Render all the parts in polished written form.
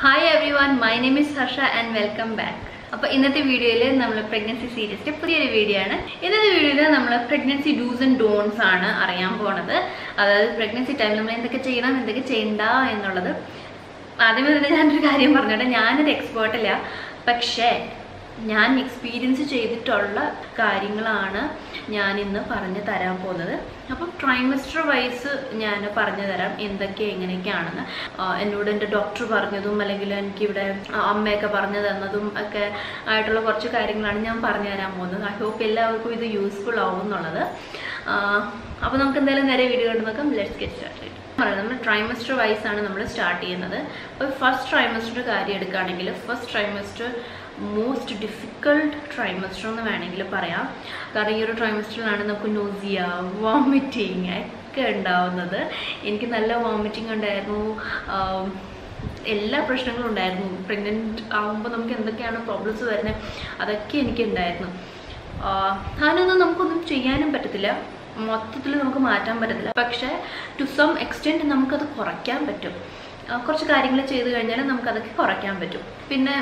Hi everyone, my name is Harsha and welcome back. അപ്പോൾ ഇന്നത്തെ വീഡിയോയിൽ നമ്മൾ പ്രഗ്നൻസി സീരീസിന്റെ പുതിയൊരു വീഡിയോ ആണ്. ഇന്നത്തെ വീഡിയോയിൽ നമ്മൾ പ്രഗ്നൻസി ഡൂസ് ആൻഡ് ഡോൺസ് ആണ് അറിയാൻ പോകുന്നത്. അതായത് പ്രഗ്നൻസി ടൈമിൽ നമ്മൾ എന്തൊക്കെ ചെയ്യണം, എന്തൊക്കെ ചെയ്യണ്ട എന്നുള്ളത്. ആദ്യമേ തന്നെ ഞാനൊരു കാര്യം പറഞ്ഞോട്ടെ, ഞാനൊരു എക്സ്പേർട്ട് അല്ല, പക്ഷേ ഞാൻ എക്സ്പീരിയൻസ് ചെയ്തിട്ടുള്ള കാര്യങ്ങളാണ് ഞാൻ ഇന്ന് പറഞ്ഞു തരാൻ പോകുന്നത്. അപ്പം ട്രൈമസ്റ്റർ വൈസ് ഞാൻ പറഞ്ഞു തരാം എന്തൊക്കെ എങ്ങനെയൊക്കെയാണെന്ന്. എന്നോട് എൻ്റെ ഡോക്ടർ പറഞ്ഞതും അല്ലെങ്കിൽ എനിക്കിവിടെ അമ്മയൊക്കെ പറഞ്ഞു തന്നതും ഒക്കെ ആയിട്ടുള്ള കുറച്ച് കാര്യങ്ങളാണ് ഞാൻ പറഞ്ഞു തരാൻ പോകുന്നത്. ഐ ഹോപ്പ് എല്ലാവർക്കും ഇത് യൂസ്ഫുൾ ആവും എന്നുള്ളത്. അപ്പോൾ നമുക്ക് എന്തായാലും നേരെ വീഡിയോ കണ്ടു നോക്കാം. Let's get started. നമ്മൾ ട്രൈമസ്റ്റർ വൈസ് ആണ് നമ്മൾ സ്റ്റാർട്ട് ചെയ്യുന്നത്. അപ്പോൾ ഫസ്റ്റ് ട്രൈമസ്റ്റർ കാര്യം എടുക്കുകയാണെങ്കിൽ first trimester most difficult trimester എന്ന് വേണമെങ്കിൽ പറയാം. കാരണം ഈ ഒരു ട്രൈമസ്റ്ററിലാണ് നമുക്ക് നോസിയ, വോമിറ്റിങ് ഒക്കെ ഉണ്ടാവുന്നത്. എനിക്ക് നല്ല വോമിറ്റിംഗ് ഉണ്ടായിരുന്നു, എല്ലാ പ്രശ്നങ്ങളും ഉണ്ടായിരുന്നു. പ്രഗ്നൻറ്റ് ആകുമ്പോൾ നമുക്ക് എന്തൊക്കെയാണ് പ്രോബ്ലംസ് വരുന്നത് അതൊക്കെ എനിക്കുണ്ടായിരുന്നു. അതിനൊന്നും നമുക്കൊന്നും ചെയ്യാനും പറ്റത്തില്ല, മൊത്തത്തിൽ നമുക്ക് മാറ്റാൻ പറ്റത്തില്ല. പക്ഷേ ടു സം എക്സ്റ്റെൻറ്റ് നമുക്കത് കുറയ്ക്കാൻ പറ്റും. കുറച്ച് കാര്യങ്ങൾ ചെയ്ത് കഴിഞ്ഞാൽ നമുക്കതൊക്കെ കുറയ്ക്കാൻ പറ്റും. പിന്നെ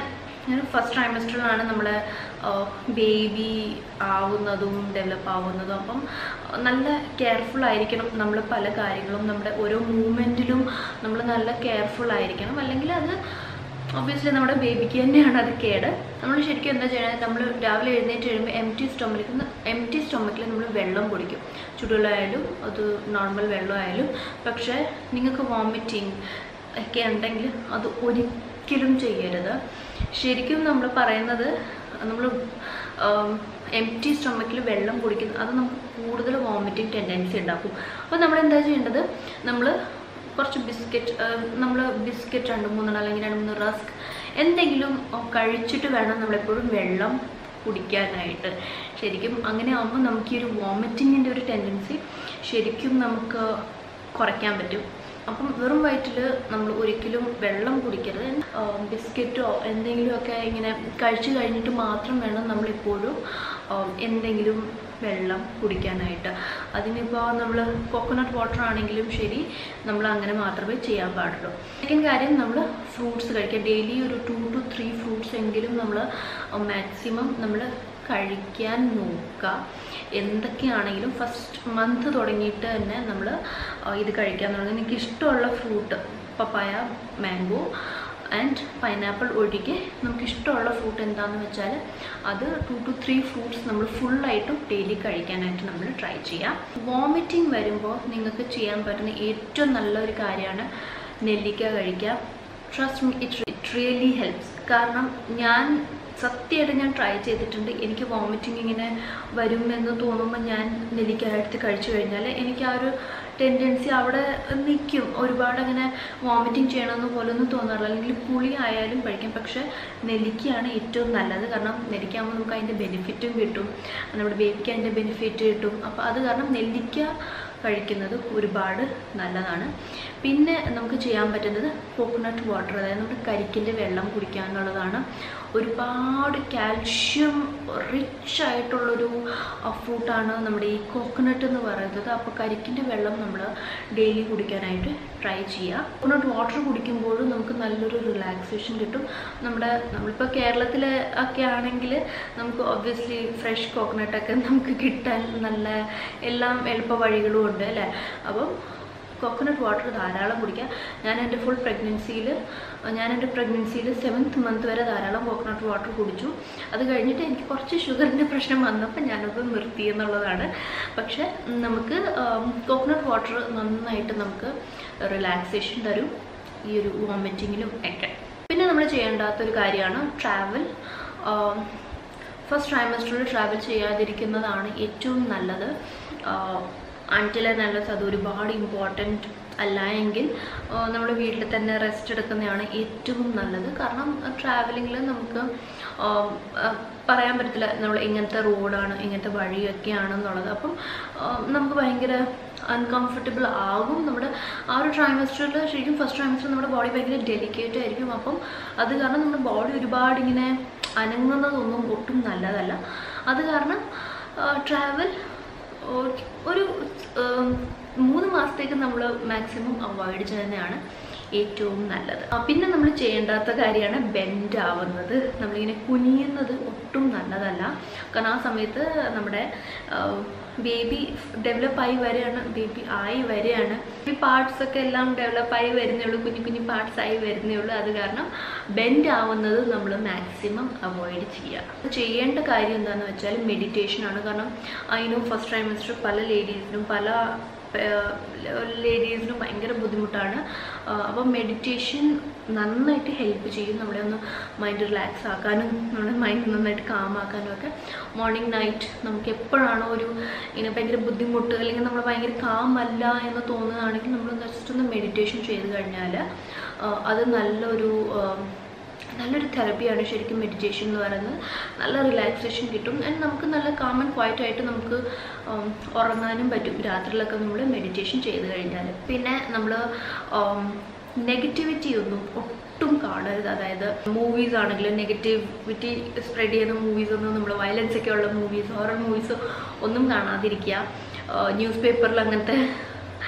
ഫസ്റ്റ് ട്രൈമസ്റ്ററിലാണ് നമ്മുടെ ബേബി ആവുന്നതും ഡെവലപ്പ് ആവുന്നതും. അപ്പം നല്ല കെയർഫുൾ ആയിരിക്കണം നമ്മൾ പല കാര്യങ്ങളും, നമ്മുടെ ഓരോ മൂവ്മെൻറ്റിലും നമ്മൾ നല്ല കെയർഫുൾ ആയിരിക്കണം. അല്ലെങ്കിൽ അത് ഒബ്വിയസ്ലി നമ്മുടെ ബേബിക്ക് തന്നെയാണ് അത് കേട്. നമ്മൾ ശരിക്കും എന്താ ചെയ്യണത്, നമ്മൾ രാവിലെ എഴുന്നേറ്റ് കഴിയുമ്പോൾ എംറ്റി സ്റ്റൊമക്കിൽ നമ്മൾ വെള്ളം കുടിക്കും. ചുടുവെള്ളമായാലും അത് നോർമൽ വെള്ളമായാലും. പക്ഷേ നിങ്ങൾക്ക് വോമിറ്റിംഗ് ഒക്കെ ഉണ്ടെങ്കിൽ അത് ഒരിക്കലും ചെയ്യരുത്. ശരിക്കും നമ്മൾ പറയുന്നത്, നമ്മൾ എംറ്റി സ്റ്റൊമക്കിൽ വെള്ളം കുടിക്കുന്നത് അത് നമുക്ക് കൂടുതൽ വോമിറ്റിംഗ് ടെൻഡൻസി ഉണ്ടാക്കും. അപ്പോൾ നമ്മൾ എന്താ ചെയ്യേണ്ടത്, നമ്മൾ കുറച്ച് ബിസ്ക്കറ്റ് 2-3 അല്ലെങ്കിൽ 2-3 റസ്ക് എന്തെങ്കിലും കഴിച്ചിട്ട് വേണം നമ്മളെപ്പോഴും വെള്ളം കുടിക്കാനായിട്ട്. ശരിക്കും അങ്ങനെ ആകുമ്പോൾ നമുക്ക് ഈ ഒരു വോമിറ്റിങ്ങിൻ്റെ ഒരു ടെൻഡൻസി ശരിക്കും നമുക്ക് കുറയ്ക്കാൻ പറ്റും. അപ്പം വെറും വയറ്റിൽ നമ്മൾ ഒരിക്കലും വെള്ളം കുടിക്കരുത്. ബിസ്ക്കറ്റോ എന്തെങ്കിലുമൊക്കെ ഇങ്ങനെ കഴിച്ചു കഴിഞ്ഞിട്ട് മാത്രം വേണം നമ്മളെപ്പോഴും എന്തെങ്കിലും വെള്ളം കുടിക്കാനായിട്ട്. അതിനിപ്പോൾ നമ്മൾ കോക്കനട്ട് വാട്ടർ ആണെങ്കിലും ശരി, നമ്മൾ അങ്ങനെ മാത്രമേ ചെയ്യാൻ പാടുള്ളൂ. സെക്കൻഡ് കാര്യം, നമ്മൾ ഫ്രൂട്ട്സ് കഴിക്കുക. ഡെയിലി ഒരു 2 to 3 ഫ്രൂട്ട്സ് എങ്കിലും നമ്മൾ മാക്സിമം നമ്മൾ കഴിക്കാൻ നോക്കുക. എന്തൊക്കെയാണെങ്കിലും ഫസ്റ്റ് മന്ത് തുടങ്ങിയിട്ട് തന്നെ നമ്മൾ ഇത് കഴിക്കാൻ തുടങ്ങുക. എനിക്ക് ഇഷ്ടമുള്ള fruit papaya, mango and pineapple ഒഴികെ നമുക്കിഷ്ടമുള്ള ഫ്രൂട്ട് എന്താണെന്ന് വെച്ചാൽ അത് 2 to 3 ഫ്രൂട്ട്സ് നമ്മൾ ഫുള്ളായിട്ടും ഡെയിലി കഴിക്കാനായിട്ട് നമ്മൾ ട്രൈ ചെയ്യാം. വോമിറ്റിംഗ് വരുമ്പോൾ നിങ്ങൾക്ക് ചെയ്യാൻ പറ്റുന്ന ഏറ്റവും നല്ലൊരു കാര്യമാണ് നെല്ലിക്ക കഴിക്കുക. Trust me, it really helps. കാരണം സത്യമായിട്ട് ഞാൻ ട്രൈ ചെയ്തിട്ടുണ്ട്. എനിക്ക് വോമിറ്റിംഗ് ഇങ്ങനെ വരുമെന്ന് തോന്നുമ്പോൾ ഞാൻ നെല്ലിക്ക എടുത്ത് കഴിച്ചു കഴിഞ്ഞാൽ എനിക്ക് ആ ഒരു ടെൻഡൻസി അവിടെ നിൽക്കും. ഒരുപാട് അങ്ങനെ വോമിറ്റിംഗ് ചെയ്യണമെന്ന് പോലൊന്നും തോന്നാറില്ല. അല്ലെങ്കിൽ പുളി ആയാലും കഴിക്കാം. പക്ഷേ നെല്ലിക്കയാണ് ഏറ്റവും നല്ലത്. കാരണം നെല്ലിക്കാകുമ്പോൾ നമുക്ക് അതിൻ്റെ ബെനിഫിറ്റും കിട്ടും, നമ്മുടെ ബേബിക്ക് അതിൻ്റെ ബെനിഫിറ്റ് കിട്ടും. അപ്പോൾ അത് കാരണം നെല്ലിക്ക കഴിക്കുന്നത് ഒരുപാട് നല്ലതാണ്. പിന്നെ നമുക്ക് ചെയ്യാൻ പറ്റുന്നത് കോക്കനട്ട് വാട്ടർ, അതായത് നമ്മുടെ കരിക്കിൻ്റെ വെള്ളം കുടിക്കുക എന്നുള്ളതാണ്. ഒരുപാട് കാൽഷ്യം റിച്ച് ആയിട്ടുള്ളൊരു ഫ്രൂട്ടാണ് നമ്മുടെ ഈ കോക്കനട്ട് എന്ന് പറയുന്നത്. അപ്പോൾ കരിക്കിൻ്റെ വെള്ളം നമ്മൾ ഡെയിലി കുടിക്കാനായിട്ട് ട്രൈ ചെയ്യുക. കോക്കനട്ട് വാട്ടർ കുടിക്കുമ്പോഴും നമുക്ക് നല്ലൊരു റിലാക്സേഷൻ കിട്ടും. നമ്മളിപ്പോൾ കേരളത്തിൽ ഒക്കെ ആണെങ്കിൽ നമുക്ക് ഒബ്വിയസ്ലി ഫ്രഷ് കോക്കനട്ടൊക്കെ നമുക്ക് കിട്ടാൻ നല്ല എല്ലാം എളുപ്പ വഴികളും ഉണ്ട് അല്ലേ. അപ്പം കോക്കനട്ട് വാട്ടർ ധാരാളം കുടിക്കുക. ഞാൻ എൻ്റെ പ്രഗ്നൻസിയിൽ 7th മന്ത് വരെ ധാരാളം കോക്കനട്ട് വാട്ടർ കുടിച്ചു. അത് കഴിഞ്ഞിട്ട് എനിക്ക് കുറച്ച് ഷുഗറിൻ്റെ പ്രശ്നം വന്നപ്പോൾ ഞാനത് നിർത്തി എന്നുള്ളതാണ്. പക്ഷേ നമുക്ക് കോക്കനട്ട് വാട്ടർ നന്നായിട്ട് നമുക്ക് റിലാക്സേഷൻ തരും ഈ ഒരു വോമിറ്റിങ്ങിലും ഒക്കെ. പിന്നെ നമ്മൾ ചെയ്യേണ്ടാത്തൊരു കാര്യമാണ് ട്രാവൽ. ഫസ്റ്റ് ട്രൈമസ്റ്ററിൽ ട്രാവൽ ചെയ്യാതിരിക്കുന്നതാണ് ഏറ്റവും നല്ലത്. അൺടിൽ ആൻഡ് അൺലെസ് അത് ഒരുപാട് ഇമ്പോർട്ടൻറ്റ് അല്ല എങ്കിൽ നമ്മൾ വീട്ടിൽ തന്നെ റെസ്റ്റ് എടുക്കുന്നതാണ് ഏറ്റവും നല്ലത്. കാരണം ട്രാവലിങ്ങിൽ നമുക്ക് പറയാൻ പറ്റത്തില്ല നമ്മൾ ഇങ്ങനത്തെ റോഡാണ്, ഇങ്ങനത്തെ വഴിയൊക്കെയാണെന്നുള്ളത്. അപ്പം നമുക്ക് ഭയങ്കര അൺകംഫർട്ടബിൾ ആകും. നമ്മുടെ ആ ഒരു ട്രൈമസ്റ്ററിൽ ശരിക്കും ഫസ്റ്റ് ട്രൈമസ്റ്ററിൽ നമ്മുടെ ബോഡി ഭയങ്കര ഡെലിക്കേറ്റ് ആയിരിക്കും. അപ്പം അത് കാരണം നമ്മുടെ ബോഡി ഒരുപാട് ഇങ്ങനെ അനങ്ങുന്നതൊന്നും ഒട്ടും നല്ലതല്ല. അത് കാരണം ട്രാവൽ ഒരു 3 മാസത്തേക്ക് നമ്മൾ മാക്സിമം അവോയ്ഡ് ചെയ്യുന്നതാണ് ഏറ്റവും നല്ലത്. പിന്നെ നമ്മൾ ചെയ്യേണ്ടാത്ത കാര്യമാണ് ബെൻഡ് ആവുന്നത്. നമ്മളിങ്ങനെ കുനിയുന്നത് ഒട്ടും നല്ലതല്ല. കാരണം ആ സമയത്ത് നമ്മുടെ ബേബി ഡെവലപ്പായി വരികയാണ്, ബേബി ആയി വരികയാണ്. ഈ പാർട്സൊക്കെ എല്ലാം ഡെവലപ്പായി വരുന്നേ ഉള്ളൂ, കുഞ്ഞു കുഞ്ഞു പാർട്സ് ആയി വരുന്നേ ഉള്ളൂ. അത് കാരണം ബെൻഡ് ആവുന്നത് നമ്മൾ മാക്സിമം അവോയ്ഡ് ചെയ്യുക. ചെയ്യേണ്ട കാര്യം എന്താണെന്ന് വെച്ചാൽ മെഡിറ്റേഷനാണ്. കാരണം അതിനും ഫസ്റ്റ് ട്രൈമസ്റ്റർ പല ലേഡീസിനും ഭയങ്കര ബുദ്ധിമുട്ടാണ്. അപ്പം മെഡിറ്റേഷൻ നന്നായിട്ട് ഹെൽപ്പ് ചെയ്യും നമ്മളെ ഒന്ന് മൈൻഡ് റിലാക്സ് ആക്കാനും നമ്മുടെ മൈൻഡ് നന്നായിട്ട് കാമാക്കാനും ഒക്കെ. മോർണിംഗ് നൈറ്റ് നമുക്ക് എപ്പോഴാണോ ഒരു ഇങ്ങനെ ഭയങ്കര ബുദ്ധിമുട്ട് അല്ലെങ്കിൽ നമ്മൾ ഭയങ്കര കാമല്ല എന്ന് തോന്നുകയാണെങ്കിൽ നമ്മൾ ജസ്റ്റ് ഒന്ന് മെഡിറ്റേഷൻ ചെയ്ത് കഴിഞ്ഞാൽ അത് നല്ലൊരു തെറപ്പിയാണ് ശരിക്കും മെഡിറ്റേഷൻ എന്ന് പറയുന്നത്. നല്ല റിലാക്സേഷൻ കിട്ടും. ആൻഡ് നമുക്ക് നല്ല കാം ആൻഡ് ക്വയറ്റ് ആയിട്ട് നമുക്ക് ഉറങ്ങാനും പറ്റും രാത്രിയിലൊക്കെ നമ്മൾ മെഡിറ്റേഷൻ ചെയ്ത് കഴിഞ്ഞാൽ. പിന്നെ നമ്മൾ നെഗറ്റിവിറ്റി ഒന്നും ഒട്ടും കാണരുത്. അതായത് മൂവീസ് ആണെങ്കിലും നെഗറ്റിവിറ്റി സ്പ്രെഡ് ചെയ്യുന്ന മൂവീസൊന്നും, നമ്മൾ വയലൻസ് ഒക്കെ ഉള്ള മൂവീസ്, ഹൊറർ മൂവീസ് ഒന്നും കാണാതിരിക്കുക. ന്യൂസ് പേപ്പറിൽ അങ്ങനത്തെ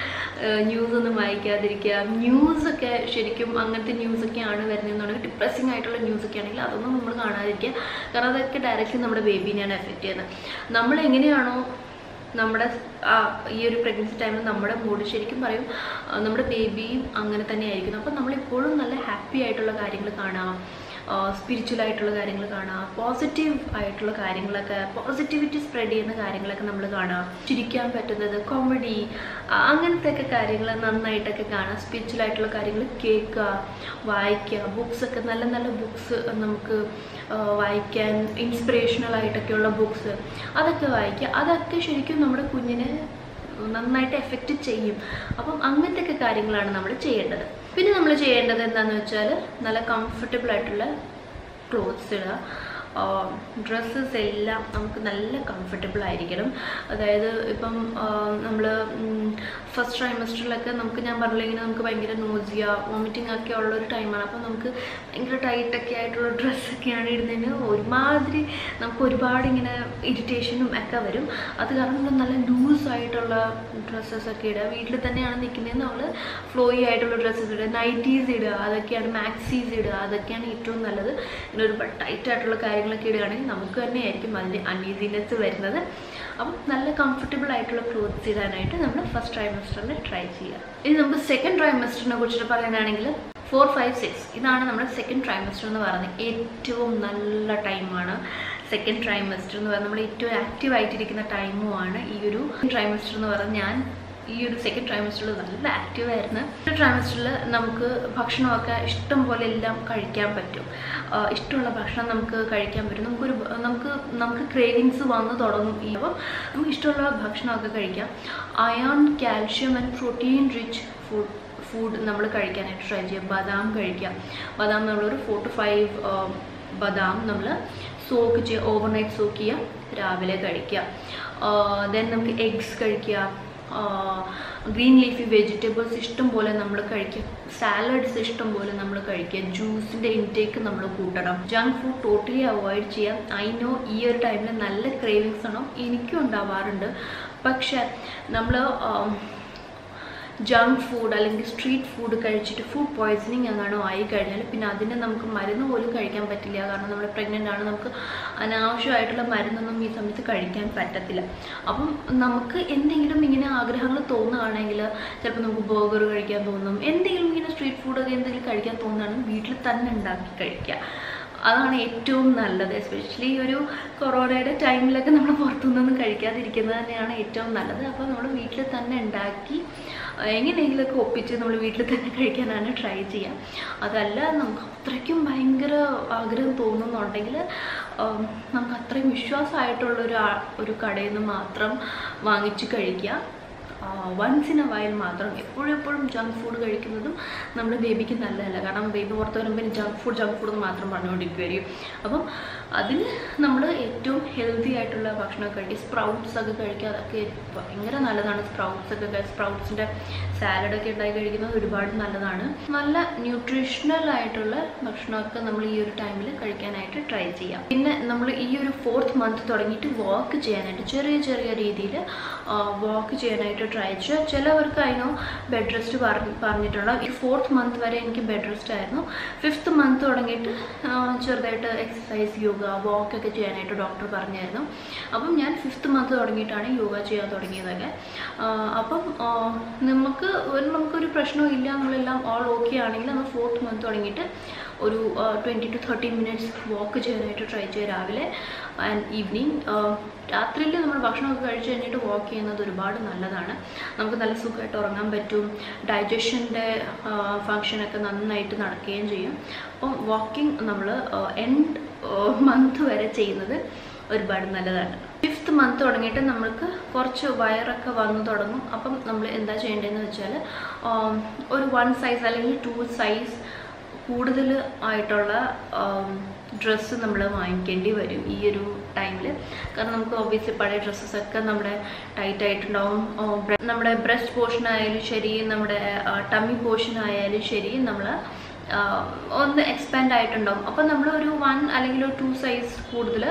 ന്യൂസ് ഒന്നും വായിക്കാതിരിക്കുക. ന്യൂസൊക്കെ ശരിക്കും അങ്ങനത്തെ ന്യൂസൊക്കെയാണ് വരുന്നതെന്നുണ്ടെങ്കിൽ ഡിപ്രസിങ് ആയിട്ടുള്ള ന്യൂസൊക്കെ ആണെങ്കിൽ അതൊന്നും നമ്മൾ കാണാതിരിക്കുക. കാരണം അതൊക്കെ ഡയറക്റ്റ്ലി നമ്മുടെ ബേബീനെയാണ് എഫക്റ്റ് ചെയ്യുന്നത്. നമ്മൾ എങ്ങനെയാണോ നമ്മുടെ ഈ ഒരു പ്രഗ്നൻസി ടൈമിൽ നമ്മുടെ മൂഡ് ശരിക്കും പറയും നമ്മുടെ ബേബിയും അങ്ങനെ തന്നെ ആയിരിക്കും. അപ്പം നമ്മളെപ്പോഴും നല്ല ഹാപ്പി ആയിട്ടുള്ള കാര്യങ്ങൾ കാണാം, സ്പിരിച്വൽ ആയിട്ടുള്ള കാര്യങ്ങൾ കാണാം, പോസിറ്റീവ് ആയിട്ടുള്ള കാര്യങ്ങളൊക്കെ, പോസിറ്റിവിറ്റി സ്പ്രെഡ് ചെയ്യുന്ന കാര്യങ്ങളൊക്കെ നമ്മൾ കാണാം. ചിരിക്കാൻ പറ്റുന്നത്, കോമഡി, അങ്ങനത്തെ ഒക്കെ കാര്യങ്ങൾ നന്നായിട്ടൊക്കെ കാണാം. സ്പിരിച്വൽ ആയിട്ടുള്ള കാര്യങ്ങൾ കേൾക്കുക, വായിക്കുക, ബുക്സൊക്കെ നല്ല നല്ല ബുക്സ് നമുക്ക് വായിക്കാൻ, ഇൻസ്പിറേഷണൽ ആയിട്ടൊക്കെയുള്ള ബുക്സ് അതൊക്കെ വായിക്കുക. അതൊക്കെ ശരിക്കും നമ്മുടെ കുഞ്ഞിനെ നന്നായിട്ട് എഫക്റ്റ് ചെയ്യും. അപ്പം അങ്ങനത്തെ ഒക്കെ കാര്യങ്ങളാണ് നമ്മൾ ചെയ്യേണ്ടത്. പിന്നെ നമ്മൾ ചെയ്യേണ്ടത് എന്താണെന്ന് വെച്ചാൽ നല്ല കംഫർട്ടബിൾ ആയിട്ടുള്ള ക്ലോത്ത്സ് ഇടുക. ഡ്രസ്സസ് എല്ലാം നമുക്ക് നല്ല കംഫർട്ടബിൾ ആയിരിക്കണം. അതായത് ഇപ്പം നമ്മൾ ഫസ്റ്റ് ട്രൈമസ്റ്ററിലൊക്കെ നമുക്ക് ഞാൻ പറഞ്ഞില്ലെങ്കിൽ നമുക്ക് ഭയങ്കര നോസിയ, വോമിറ്റിംഗ് ഒക്കെ ഉള്ളൊരു ടൈമാണ്. അപ്പം നമുക്ക് ഭയങ്കര ടൈറ്റൊക്കെ ആയിട്ടുള്ള ഡ്രസ്സൊക്കെയാണ് ഇടുന്നതിന് ഒരുമാതിരി നമുക്ക് ഒരുപാട് ഇങ്ങനെ ഇറിറ്റേഷനും ഒക്കെ വരും. അത് കാരണം നമ്മൾ നല്ല ലൂസായിട്ടുള്ള ഡ്രസ്സസൊക്കെ ഇടുക. വീട്ടിൽ തന്നെയാണ് നിൽക്കുന്നതെന്ന് നമ്മൾ ഫ്ലോയി ആയിട്ടുള്ള ഡ്രസ്സസ് ഇടുക, നൈറ്റീസ് ഇടുക, അതൊക്കെയാണ് മാക്സീസ് ഇടുക, അതൊക്കെയാണ് ഏറ്റവും നല്ലത്. ഇങ്ങനെ ഒരുപാട് ടൈറ്റ് ആയിട്ടുള്ള കാര്യങ്ങളൊക്കെ ഇടുകയാണെങ്കിൽ നമുക്ക് തന്നെയായിരിക്കും അതിൻ്റെ അൺഈസിനെസ് വരുന്നത്. അപ്പം നല്ല കംഫർട്ടബിൾ ആയിട്ടുള്ള ക്ലോത്ത്സ് ഇടാനായിട്ട് നമ്മൾ ഫസ്റ്റ് ട്രൈമസ്റ്ററിൽ ട്രൈ ചെയ്യുക. ഇനി നമുക്ക് സെക്കൻഡ് ട്രൈമസ്റ്ററിനെ കുറിച്ചിട്ട് പറയാനാണെങ്കിൽ 4, 5, 6 ഇതാണ് നമ്മുടെ സെക്കൻഡ് ട്രൈമസ്റ്റർ എന്ന് പറയുന്നത്. ഏറ്റവും നല്ല ടൈമാണ് സെക്കൻഡ് ട്രൈമസ്റ്റർ എന്ന് പറയുന്നത്. നമ്മൾ ഏറ്റവും ആക്റ്റീവ് ആയിട്ടിരിക്കുന്ന ടൈമുമാണ് ഈ ഒരു ട്രൈമസ്റ്റർ എന്ന് പറയുന്നത്. ഞാൻ ഈ ഒരു സെക്കൻഡ് ട്രൈമസ്റ്ററിൽ നല്ല ആക്റ്റീവ് ആയിരുന്നു. ട്രൈമസ്റ്ററിൽ നമുക്ക് ഭക്ഷണമൊക്കെ ഇഷ്ടം പോലെ എല്ലാം കഴിക്കാൻ പറ്റും. ഇഷ്ടമുള്ള ഭക്ഷണം നമുക്ക് കഴിക്കാൻ പറ്റും. നമുക്ക് ക്രേവിങ്സ് വന്ന് തുടങ്ങും. അപ്പം നമുക്ക് ഇഷ്ടമുള്ള ഭക്ഷണമൊക്കെ കഴിക്കാം. Iron, calcium and protein rich food നമ്മൾ കഴിക്കാനായിട്ട് ട്രൈ ചെയ്യുക. ബദാം കഴിക്കാം. ബദാം നമ്മളൊരു 4 to 5 ബദാം നമ്മൾ സോക്ക് ചെയ്യുക, ഓവർനൈറ്റ് സോക്ക് ചെയ്യുക, രാവിലെ കഴിക്കുക. ദെൻ നമുക്ക് എഗ്സ് കഴിക്കുക. ഗ്രീൻ ലീഫി വെജിറ്റബിൾസ് ഇഷ്ടം പോലെ നമ്മൾ കഴിക്കുക. സാലഡ്സ് ഇഷ്ടം പോലെ നമ്മൾ കഴിക്കുക. ജ്യൂസിൻ്റെ ഇൻടേക്ക് നമ്മൾ കൂട്ടണം. ജങ്ക് ഫുഡ് ടോട്ടലി അവോയ്ഡ് ചെയ്യാം. ഐ നോ ഈ ഒരു ടൈമിൽ നല്ല ക്രേവിങ്സ് ആണോ, എനിക്കും ഉണ്ടാവാറുണ്ട്. പക്ഷെ നമ്മൾ ജങ്ക് ഫുഡ് അല്ലെങ്കിൽ സ്ട്രീറ്റ് ഫുഡ് കഴിച്ചിട്ട് ഫുഡ് പോയ്സണിങ് എങ്ങാണോ ആയി കഴിഞ്ഞാൽ പിന്നെ അതിന് നമുക്ക് മരുന്ന് പോലും കഴിക്കാൻ പറ്റില്ല. കാരണം നമ്മൾ പ്രഗ്നൻ്റ് ആണ്, നമുക്ക് അനാവശ്യമായിട്ടുള്ള മരുന്നൊന്നും ഈ സമയത്ത് കഴിക്കാൻ പറ്റത്തില്ല. അപ്പം നമുക്ക് എന്തെങ്കിലും ഇങ്ങനെ ആഗ്രഹങ്ങൾ തോന്നുകയാണെങ്കിൽ ചിലപ്പോൾ നമുക്ക് ബർഗർ കഴിക്കാൻ തോന്നും, എന്തെങ്കിലും ഇങ്ങനെ സ്ട്രീറ്റ് ഫുഡൊക്കെ എന്തെങ്കിലും കഴിക്കാൻ തോന്നുകയാണെങ്കിൽ വീട്ടിൽ തന്നെ ഉണ്ടാക്കി കഴിക്കുക. അതാണ് ഏറ്റവും നല്ലത്. എസ്പെഷ്യലി ഒരു കൊറോണയുടെ ടൈമിലൊക്കെ നമ്മൾ പുറത്തുനിന്നൊന്നും കഴിക്കാതിരിക്കുന്നത് തന്നെയാണ് ഏറ്റവും നല്ലത്. അപ്പോൾ നമ്മൾ വീട്ടിൽ തന്നെ ഉണ്ടാക്കി എങ്ങനെയെങ്കിലുമൊക്കെ ഒപ്പിച്ച് നമ്മൾ വീട്ടിൽ തന്നെ കഴിക്കാനാണ് ട്രൈ ചെയ്യുക. അതല്ല നമുക്ക് അത്രയ്ക്കും ഭയങ്കര ആഗ്രഹം തോന്നുന്നുണ്ടെങ്കിൽ നമുക്ക് അത്രയും വിശ്വാസമായിട്ടുള്ളൊരു കടയിൽ നിന്ന് മാത്രം വാങ്ങിച്ച് കഴിക്കുക. വൺസ് ഇൻ എ വൈൽ മാത്രം. എപ്പോഴും ജങ്ക് ഫുഡ് കഴിക്കുന്നതും നമ്മുടെ ബേബിക്ക് നല്ലതല്ല. കാരണം ബേബി പുറത്ത് വരുമ്പോൾ ജങ്ക് ഫുഡ് മാത്രം പറഞ്ഞുകൊണ്ടിരിക്കുമായിരിക്കും. അപ്പം അതിന് നമ്മൾ ഏറ്റവും ഹെൽത്തി ആയിട്ടുള്ള ഭക്ഷണമൊക്കെ കഴിക്കുക. സ്പ്രൗട്ട്സ് ഒക്കെ കഴിക്കുക, അതൊക്കെ ഭയങ്കര നല്ലതാണ്. സ്പ്രൗട്ട്സിൻ്റെ സാലഡൊക്കെ ഉണ്ടാക്കി കഴിക്കുന്നത് ഒരുപാട് നല്ലതാണ്. നല്ല ന്യൂട്രീഷണൽ ആയിട്ടുള്ള ഭക്ഷണമൊക്കെ നമ്മൾ ഈ ഒരു ടൈമിൽ കഴിക്കാനായിട്ട് ട്രൈ ചെയ്യാം. പിന്നെ നമ്മൾ ഈ ഒരു 4th month തുടങ്ങിയിട്ട് വാക്ക് ചെയ്യാനായിട്ട് ചെറിയ രീതിയിൽ വാക്ക് ചെയ്യാനായിട്ട് ചെയ്യാനായിട്ട് ട്രൈ ചെയ്യുക. ചിലവർക്ക് അതിനോ ബെഡ് റെസ്റ്റ് പറഞ്ഞിട്ടുണ്ടാവും. ഈ 4th മന്ത് വരെ എനിക്ക് ബെഡ് റെസ്റ്റ് ആയിരുന്നു. 5th മന്ത് തുടങ്ങിയിട്ട് ചെറുതായിട്ട് എക്സസൈസ്, യോഗ, വാക്കൊക്കെ ചെയ്യാനായിട്ട് ഡോക്ടർ പറഞ്ഞായിരുന്നു. അപ്പം ഞാൻ 5th മന്ത് തുടങ്ങിയിട്ടാണ് യോഗ ചെയ്യാൻ തുടങ്ങിയതൊക്കെ. അപ്പം നമുക്കൊരു പ്രശ്നവും ഇല്ല, നമ്മളെല്ലാം ഓൾ ഓക്കെ ആണെങ്കിൽ നമ്മൾ 4th മന്ത് തുടങ്ങിയിട്ട് ഒരു 20 to 30 മിനിറ്റ്സ് വാക്ക് ചെയ്യാനായിട്ട് ട്രൈ ചെയ്യുക രാവിലെ ആൻഡ് ഈവനിങ്. രാത്രിയിൽ നമ്മൾ ഭക്ഷണമൊക്കെ കഴിച്ച് കഴിഞ്ഞിട്ട് വാക്ക് ചെയ്യുന്നത് ഒരുപാട് നല്ലതാണ്. നമുക്ക് നല്ല സുഖമായിട്ട് ഉറങ്ങാൻ പറ്റും. ഡൈജഷൻ്റെ ഫങ്ഷനൊക്കെ നന്നായിട്ട് നടക്കുകയും ചെയ്യും. അപ്പം വാക്കിംഗ് നമ്മൾ എൻഡ് മന്ത് വരെ ചെയ്യുന്നത് ഒരുപാട് നല്ലതാണ്. 5th മന്ത് തുടങ്ങിയിട്ട് നമ്മൾക്ക് കുറച്ച് വയറൊക്കെ വന്നു തുടങ്ങും. അപ്പം നമ്മൾ എന്താ ചെയ്യേണ്ടതെന്ന് വെച്ചാൽ ഒരു 1 സൈസ് അല്ലെങ്കിൽ 2 സൈസ് കൂടുതൽ ആയിട്ടുള്ള ഡ്രസ്സ് നമ്മൾ വാങ്ങിക്കേണ്ടി വരും ഈ ഒരു ടൈമിൽ. കാരണം നമുക്ക് ഒബ്വിയസ്ലി പഴയ ഡ്രസ്സസൊക്കെ നമ്മുടെ ടൈറ്റ് ആയിട്ടുണ്ടാവും. നമ്മുടെ ബ്രസ്റ്റ് പോർഷൻ ആയാലും ശരി, നമ്മുടെ ടമ്മി പോർഷൻ ആയാലും ശരി, നമ്മൾ ഒന്ന് എക്സ്പാൻഡ് ആയിട്ടുണ്ടാവും. അപ്പം നമ്മൾ ഒരു 1 അല്ലെങ്കിൽ 2 സൈസ് കൂടുതൽ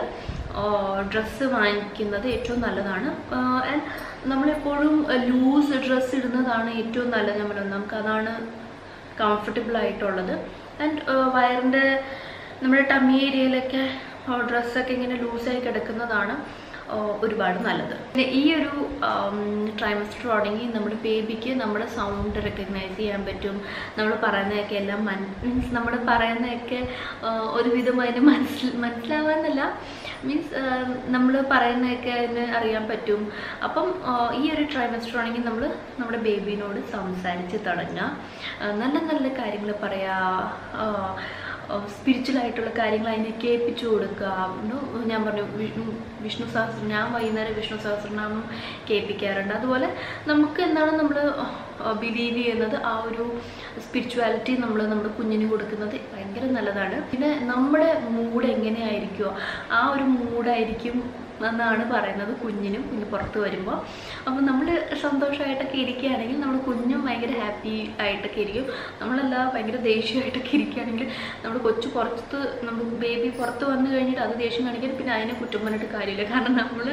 ഡ്രസ്സ് വാങ്ങിക്കുന്നത് ഏറ്റവും നല്ലതാണ്. ആൻഡ് നമ്മളെപ്പോഴും ലൂസ് ഡ്രസ്സ് ഇടുന്നതാണ് ഏറ്റവും നല്ലത്. നമുക്കതാണ് കംഫർട്ടബിൾ ആയിട്ടുള്ളത്. ആൻഡ് വയറിൻ്റെ നമ്മുടെ ടമ്മി ഏരിയയിലൊക്കെ ഡ്രസ്സൊക്കെ ഇങ്ങനെ ലൂസായി കിടക്കുന്നതാണ് ഒരുപാട് നല്ലത്. പിന്നെ ഈ ഒരു ട്രൈമസ്റ്റർ തുടങ്ങി നമ്മുടെ ബേബിക്ക് നമ്മുടെ സൗണ്ട് റെക്കഗ്നൈസ് ചെയ്യാൻ പറ്റും. നമ്മൾ പറയുന്നതൊക്കെ എല്ലാം മീൻസ് നമ്മൾ പറയുന്നതൊക്കെ ഒരുവിധം അതിന് മനസ്സിലാവാന്നല്ല, മീൻസ് നമ്മൾ പറയുന്നതൊക്കെ അതിന് അറിയാൻ പറ്റും. അപ്പം ഈ ഒരു ട്രൈമസ്റ്റർ ആണെങ്കിൽ നമ്മൾ നമ്മുടെ ബേബിനോട് സംസാരിച്ച് തുടങ്ങുക, നല്ല നല്ല കാര്യങ്ങൾ പറയുക, സ്പിരിച്വൽ ആയിട്ടുള്ള കാര്യങ്ങൾ അതിനെ കേൾപ്പിച്ചു കൊടുക്കുക. ഞാൻ പറഞ്ഞു വിഷ്ണു സഹസ്രം, ഞാൻ വൈകുന്നേരം വിഷ്ണു സഹസ്രനാമം കേൾപ്പിക്കാറുണ്ട്. അതുപോലെ നമുക്ക് എന്താണ് നമ്മൾ ബിലീവ് ചെയ്യുന്നത്, ആ ഒരു സ്പിരിച്വാലിറ്റി നമ്മുടെ കുഞ്ഞിന് കൊടുക്കുന്നത് ഭയങ്കര നല്ലതാണ്. പിന്നെ നമ്മുടെ മൂഡ് എങ്ങനെയായിരിക്കുമോ ആ ഒരു മൂഡായിരിക്കും എന്നാണ് പറയുന്നത് കുഞ്ഞിനും കുഞ്ഞ് പുറത്ത് വരുമ്പോൾ. അപ്പോൾ നമ്മൾ സന്തോഷമായിട്ടൊക്കെ ഇരിക്കുകയാണെങ്കിൽ നമ്മുടെ കുഞ്ഞും ഭയങ്കര ഹാപ്പി ആയിട്ടൊക്കെ ഇരിക്കും. നമ്മളെല്ലാം ഭയങ്കര ദേഷ്യമായിട്ടൊക്കെ ഇരിക്കുകയാണെങ്കിൽ നമ്മുടെ ബേബി പുറത്ത് വന്നു കഴിഞ്ഞിട്ട് അത് ദേഷ്യം കാണിക്കാൻ പിന്നെ അതിനെ കുറ്റം പറഞ്ഞിട്ട് കാര്യമില്ല. കാരണം നമ്മൾ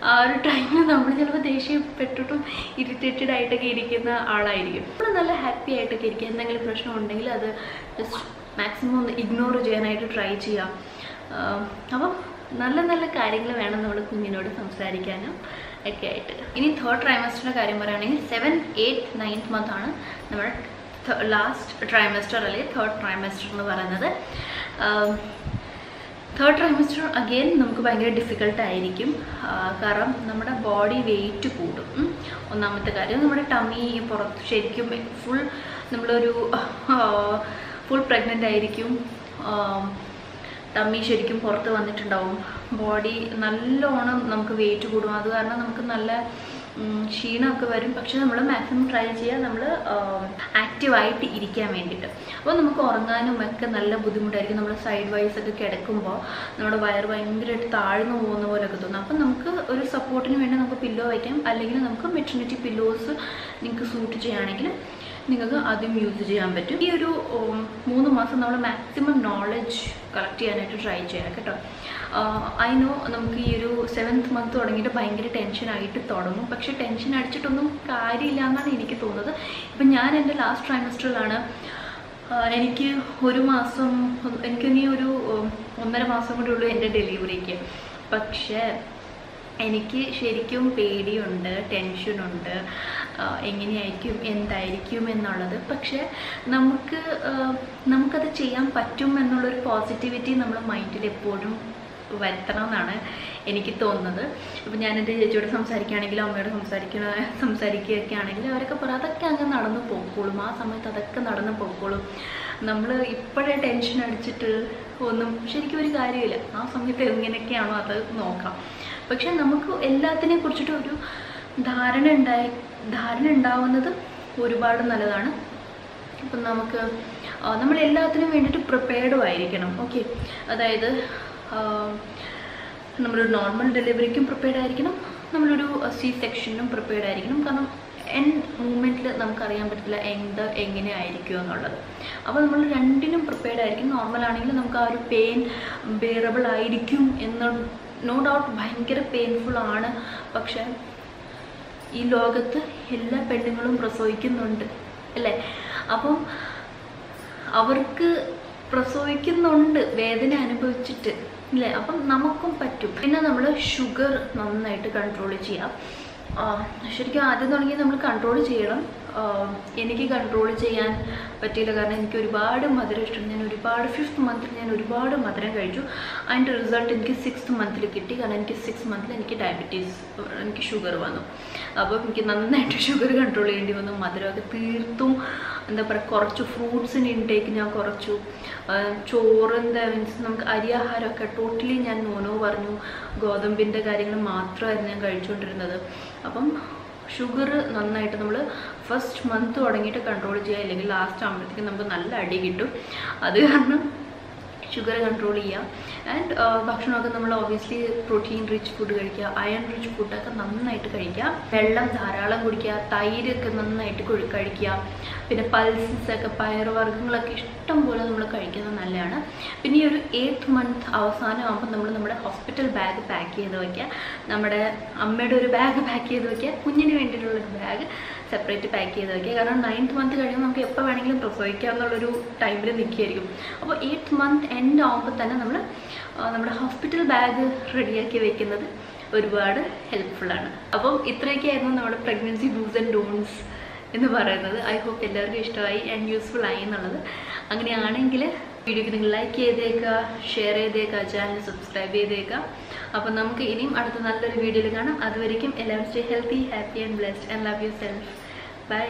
ആ ഒരു ടൈമിൽ നമ്മൾ ചിലപ്പോൾ ദേഷ്യപ്പെട്ടിട്ടും ഇറിറ്റേറ്റഡ് ആയിട്ടൊക്കെ ഇരിക്കുന്ന ആളായിരിക്കും. നമ്മൾ നല്ല ഹാപ്പി ആയിട്ടൊക്കെ ഇരിക്കുക. എന്തെങ്കിലും പ്രശ്നം ഉണ്ടെങ്കിൽ അത് ജസ്റ്റ് മാക്സിമം ഒന്ന് ഇഗ്നോർ ചെയ്യാനായിട്ട് ട്രൈ ചെയ്യാം. അപ്പം നല്ല നല്ല കാര്യങ്ങൾ വേണം നമ്മൾ കുഞ്ഞിനോട് സംസാരിക്കാനും ഒക്കെ ആയിട്ട്. ഇനി 3rd ട്രൈമസ്റ്ററിൻ്റെ കാര്യം പറയുകയാണെങ്കിൽ 7th, 8th, 9th മന്താണ് നമ്മുടെ ലാസ്റ്റ് ട്രൈമസ്റ്റർ അല്ലെങ്കിൽ 3rd ട്രൈമസ്റ്റർ എന്ന് പറയുന്നത്. 3rd ട്രൈമസ്റ്റർ അഗെയിൻ നമുക്ക് ഭയങ്കര ഡിഫിക്കൽട്ടായിരിക്കും. കാരണം നമ്മുടെ ബോഡി വെയിറ്റ് കൂടും. ഒന്നാമത്തെ കാര്യം, നമ്മുടെ ടമ്മി പുറത്ത് ശരിക്കും നമ്മളൊരു ഫുൾ പ്രഗ്നൻ്റ് ആയിരിക്കും. ടമ്മി ശരിക്കും പുറത്ത് വന്നിട്ടുണ്ടാവും. ബോഡി നല്ലോണം നമുക്ക് വെയിറ്റ് കൂടും. അത് കാരണം നമുക്ക് നല്ല ക്ഷീണമൊക്കെ വരും. പക്ഷെ നമ്മൾ മാക്സിമം ട്രൈ ചെയ്യുക നമ്മൾ ആക്റ്റീവായിട്ട് ഇരിക്കാൻ വേണ്ടിയിട്ട്. അപ്പോൾ നമുക്ക് ഉറങ്ങാനും ഒക്കെ നല്ല ബുദ്ധിമുട്ടായിരിക്കും. നമ്മൾ സൈഡ് വൈസ് ഒക്കെ കിടക്കുമ്പോൾ നമ്മുടെ വയറ് ഭയങ്കരമായിട്ട് താഴ്ന്നു പോകുന്ന പോലെയൊക്കെ തോന്നും. അപ്പം നമുക്ക് ഒരു സപ്പോർട്ടിന് വേണ്ടി നമുക്ക് പില്ലോ വയ്ക്കാം, അല്ലെങ്കിൽ നമുക്ക് മെറ്റർണിറ്റി പില്ലോസ് നിങ്ങൾക്ക് സൂട്ട് ചെയ്യുകയാണെങ്കിൽ നിങ്ങൾക്ക് അതും യൂസ് ചെയ്യാൻ പറ്റും. ഈ ഒരു 3 മാസം നമ്മൾ മാക്സിമം നോളജ് കളക്ട് ചെയ്യാനായിട്ട് ട്രൈ ചെയ്യാം കേട്ടോ. ഐ നോ നമുക്ക് ഈ ഒരു 7th മന്ത് തുടങ്ങിയിട്ട് ഭയങ്കര ടെൻഷനായിട്ട് തുടങ്ങും. പക്ഷേ ടെൻഷൻ അടിച്ചിട്ടൊന്നും കാര്യമില്ല എന്നാണ് എനിക്ക് തോന്നുന്നത്. ഇപ്പം ഞാൻ എൻ്റെ ലാസ്റ്റ് ട്രൈമസ്റ്ററിലാണ്. എനിക്ക് എനിക്കിനി ഒരു 1.5 മാസം കൂടെ ഉള്ളൂ എൻ്റെ ഡെലിവറിക്ക്. പക്ഷേ എനിക്ക് ശരിക്കും പേടിയുണ്ട്, ടെൻഷനുണ്ട്, എങ്ങനെയായിരിക്കും എന്തായിരിക്കും എന്നുള്ളത്. പക്ഷേ നമുക്കത് ചെയ്യാൻ പറ്റും എന്നുള്ളൊരു പോസിറ്റിവിറ്റി നമ്മുടെ മൈൻഡിൽ എപ്പോഴും വരുത്തണം എന്നാണ് എനിക്ക് തോന്നുന്നത്. ഇപ്പം ഞാൻ എൻ്റെ ചേച്ചിയോട് സംസാരിക്കുകയാണെങ്കിലും അമ്മയോട് സംസാരിക്കുകയൊക്കെ ആണെങ്കിലും അവരൊക്കെ പറയും അതൊക്കെ അങ്ങ് നടന്നു പോയിക്കോളും, ആ സമയത്ത് അതൊക്കെ നടന്നു പോയിക്കോളും. നമ്മൾ ഇപ്പോഴേ ടെൻഷൻ അടിച്ചിട്ട് ഒന്നും ശരിക്കും ഒരു കാര്യമില്ല. ആ സമയത്ത് എങ്ങനെയൊക്കെയാണോ അത് നോക്കാം. പക്ഷെ നമുക്ക് എല്ലാത്തിനെ കുറിച്ചിട്ട് ഒരു ധാരണ ഉണ്ടാവുന്നത് ഒരുപാട് നല്ലതാണ്. അപ്പം നമ്മൾ എല്ലാത്തിനും വേണ്ടിയിട്ട് പ്രിപ്പയർഡും ആയിരിക്കണം. ഓക്കെ, അതായത് നമ്മളൊരു നോർമൽ ഡെലിവറിക്കും പ്രിപ്പയർഡ് ആയിരിക്കണം, നമ്മളൊരു C-സെക്ഷനും പ്രിപ്പയർഡ് ആയിരിക്കണം. കാരണം എൻഡ് മൂമെൻറ്റിൽ നമുക്കറിയാൻ പറ്റില്ല എങ്ങനെ ആയിരിക്കും എന്നുള്ളത്. അപ്പോൾ നമ്മൾ രണ്ടിനും പ്രിപ്പയർഡ് ആയിരിക്കും. നോർമലാണെങ്കിൽ നമുക്ക് ആ ഒരു പെയിൻ ബെയറബിൾ ആയിരിക്കും നോ ഡൗട്ട് ഭയങ്കര പെയിൻഫുൾ ആണ്. പക്ഷേ ഈ ലോകത്ത് എല്ലാ പെണ്ണുങ്ങളും പ്രസവിക്കുന്നുണ്ട് അല്ലേ? അപ്പം അവർക്ക് പ്രസവിക്കുന്നുണ്ട് വേദന അനുഭവിച്ചിട്ട് അല്ലേ? അപ്പം നമുക്കും പറ്റും. പിന്നെ നമ്മൾ ഷുഗർ നന്നായിട്ട് കൺട്രോൾ ചെയ്യാം. ശരിക്കും ആദ്യം തുടങ്ങി നമ്മൾ കൺട്രോൾ ചെയ്യണം. എനിക്ക് കൺട്രോൾ ചെയ്യാൻ പറ്റിയില്ല, കാരണം എനിക്ക് ഒരുപാട് മധുരം ഇഷ്ടം. ഞാൻ ഒരുപാട് 5th മന്തിൽ ഞാൻ ഒരുപാട് മധുരം കഴിച്ചു. അതിൻ്റെ റിസൾട്ട് എനിക്ക് 6th മന്തിൽ കിട്ടി. കാരണം എനിക്ക് 6th മന്തിൽ എനിക്ക് ഡയബറ്റീസ്, എനിക്ക് ഷുഗർ വന്നു. അപ്പോൾ എനിക്ക് നന്നായിട്ട് ഷുഗർ കൺട്രോൾ ചെയ്യേണ്ടി വന്നു. മധുരമൊക്കെ തീർത്തും എന്താ പറയുക, കുറച്ചു ഫ്രൂട്ട്സിന് ഇൻടേക്ക് ഞാൻ കുറച്ചു. ചോറിൻ്റെ മീൻസ് നമുക്ക് അരിയാഹാരമൊക്കെ ടോട്ടലി ഞാൻ നോനോ പറഞ്ഞു. ഗോതമ്പിൻ്റെ കാര്യങ്ങൾ മാത്രമായിരുന്നു ഞാൻ കഴിച്ചുകൊണ്ടിരുന്നത്. അപ്പം ഷുഗർ നന്നായിട്ട് നമ്മൾ ഫസ്റ്റ് മന്ത് തുടങ്ങിയിട്ട് കൺട്രോൾ ചെയ്യുക, അല്ലെങ്കിൽ ലാസ്റ്റ് ആകുമ്പോഴത്തേക്കും നമുക്ക് നല്ല അടി കിട്ടും. അത് കാരണം ഷുഗർ കൺട്രോൾ ചെയ്യാം. ആൻഡ് ഭക്ഷണമൊക്കെ നമ്മൾ ഒബ്വിയസ്ലി പ്രോട്ടീൻ റിച്ച് ഫുഡ് കഴിക്കുക, അയൺ റിച്ച് ഫുഡൊക്കെ നന്നായിട്ട് കഴിക്കുക, വെള്ളം ധാരാളം കുടിക്കുക, തൈരൊക്കെ നന്നായിട്ട് കഴിക്കുക. പിന്നെ പൾസസൊക്കെ പയറുവർഗ്ഗങ്ങളൊക്കെ ഇഷ്ടം പോലെ നമ്മൾ കഴിക്കുന്നത് നല്ലതാണ്. പിന്നെ ഈ ഒരു 8th മന്ത് അവസാനമാകുമ്പോൾ നമ്മൾ നമ്മുടെ ഹോസ്പിറ്റൽ ബാഗ് പാക്ക് ചെയ്ത് വയ്ക്കുക. നമ്മുടെ അമ്മയുടെ ഒരു ബാഗ് പാക്ക് ചെയ്ത് വയ്ക്കുക, കുഞ്ഞിന് വേണ്ടിയിട്ടുള്ളൊരു ബാഗ് സെപ്പറേറ്റ് പാക്ക് ചെയ്ത് വയ്ക്കുക. കാരണം 9th മന്ത് കഴിയുമ്പോൾ നമുക്ക് എപ്പോൾ വേണമെങ്കിലും പ്രസവിക്കാം എന്നുള്ളൊരു ടൈമിൽ നിൽക്കുകയായിരിക്കും. അപ്പോൾ 8th മന്ത് എൻഡ് ആകുമ്പോൾ തന്നെ നമ്മൾ നമ്മുടെ ഹോസ്പിറ്റൽ ബാഗ് റെഡിയാക്കി വെക്കുന്നത് ഒരുപാട് ഹെൽപ്ഫുള്ളാണ്. അപ്പം ഇത്രയൊക്കെയായിരുന്നു നമ്മുടെ പ്രഗ്നൻസി ഡൂസ് ആൻഡ് ഡോൺസ് എന്ന് പറയുന്നത്. ഐ ഹോപ്പ് എല്ലാവർക്കും ഇഷ്ടമായി ആൻഡ് യൂസ്ഫുൾ ആയി എന്നുള്ളത്. അങ്ങനെയാണെങ്കിൽ വീഡിയോക്ക് നിങ്ങൾ ലൈക്ക് ചെയ്തേക്കുക, ഷെയർ ചെയ്തേക്കുക, ചാനൽ സബ്സ്ക്രൈബ് ചെയ്തേക്കുക. അപ്പം നമുക്ക് ഇനിയും അടുത്ത നല്ലൊരു വീഡിയോയിൽ കാണാം. അതുവരെയും എല്ലാവരും stay healthy, happy and blessed and love yourself. By.